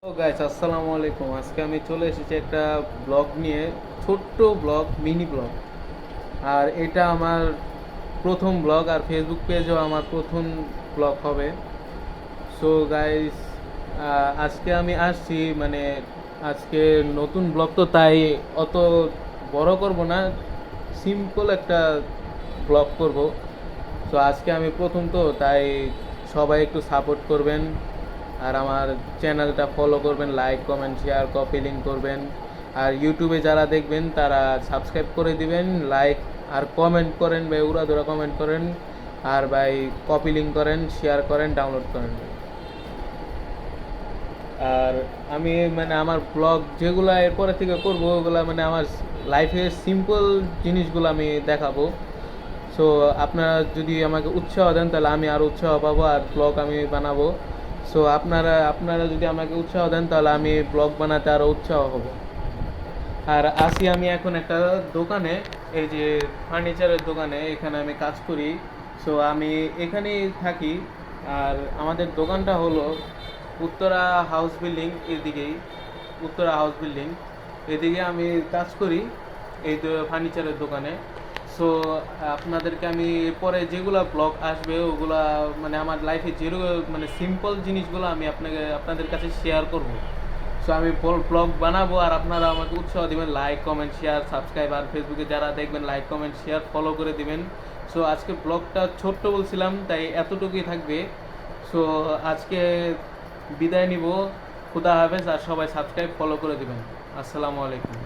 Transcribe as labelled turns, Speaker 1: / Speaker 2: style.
Speaker 1: ও guys, আসসালামু আলাইকুম। আজকে আমি চলে এসেছি একটা ব্লগ নিয়ে, ছোট্ট ব্লগ, মিনি ব্লগ। আর এটা আমার প্রথম ব্লগ, আর ফেসবুক পেজও আমার প্রথম ব্লগ হবে। সো গাইস, আজকে আমি আসছি, মানে আজকে নতুন ব্লগ তো, তাই অত বড় করব না, সিম্পল একটা ব্লগ করব। তো আজকে আমি প্রথম তো, তাই সবাই একটু সাপোর্ট করবেন, আর আমার চ্যানেলটা ফলো করবেন, like comment share copy link করবেন। আর ইউটিউবে যারা দেখবেন তারা সাবস্ক্রাইব করে দিবেন, লাইক আর কমেন্ট করেন ভাই, উড়াধুরা কমেন্ট করেন। আর ভাই কপি লিঙ্ক করেন, শেয়ার করেন, ডাউনলোড করেন। আর আমি মানে আমার ব্লগ যেগুলো এরপরে থেকে করবো, ওগুলো মানে আমার লাইফের সিম্পল জিনিসগুলো আমি দেখাবো। সো আপনারা যদি আমাকে উৎসাহ দেন, তাহলে আমি আরও উৎসাহ পাবো আর ব্লগ আমি বানাবো। সো আপনারা যদি আমাকে উৎসাহ দেন, তাহলে আমি ব্লগ বানাতে আরও উৎসাহ হব। আর আসি আমি এখন একটা দোকানে, এই যে ফার্নিচারের দোকানে, এখানে আমি কাজ করি। সো আমি এখানেই থাকি। আর আমাদের দোকানটা হলো উত্তরা হাউস বিল্ডিং, এদিকেই উত্তরা হাউস বিল্ডিং, এদিকে আমি কাজ করি এই ফার্নিচারের দোকানে। সো আপনাদেরকে আমি পরে যেগুলা ব্লগ আসবে, ওগুলা মানে আমার লাইফে যেগুলো মানে সিম্পল জিনিসগুলো আমি আপনাদের কাছে শেয়ার করব। সো আমি ব্লগ বানাবো, আর আপনারা আমাকে উৎসাহ দিবেন, লাইক কমেন্ট শেয়ার সাবস্ক্রাইব, আর ফেসবুকে যারা দেখবেন লাইক কমেন্ট শেয়ার ফলো করে দিবেন। সো আজকে ব্লগটা ছোট্ট বলছিলাম, তাই এতটুকুই থাকবে। সো আজকে বিদায় নিব। খুদা হাফেজ, আর সবাই সাবস্ক্রাইব ফলো করে দিবেন। আসসালামু আলাইকুম।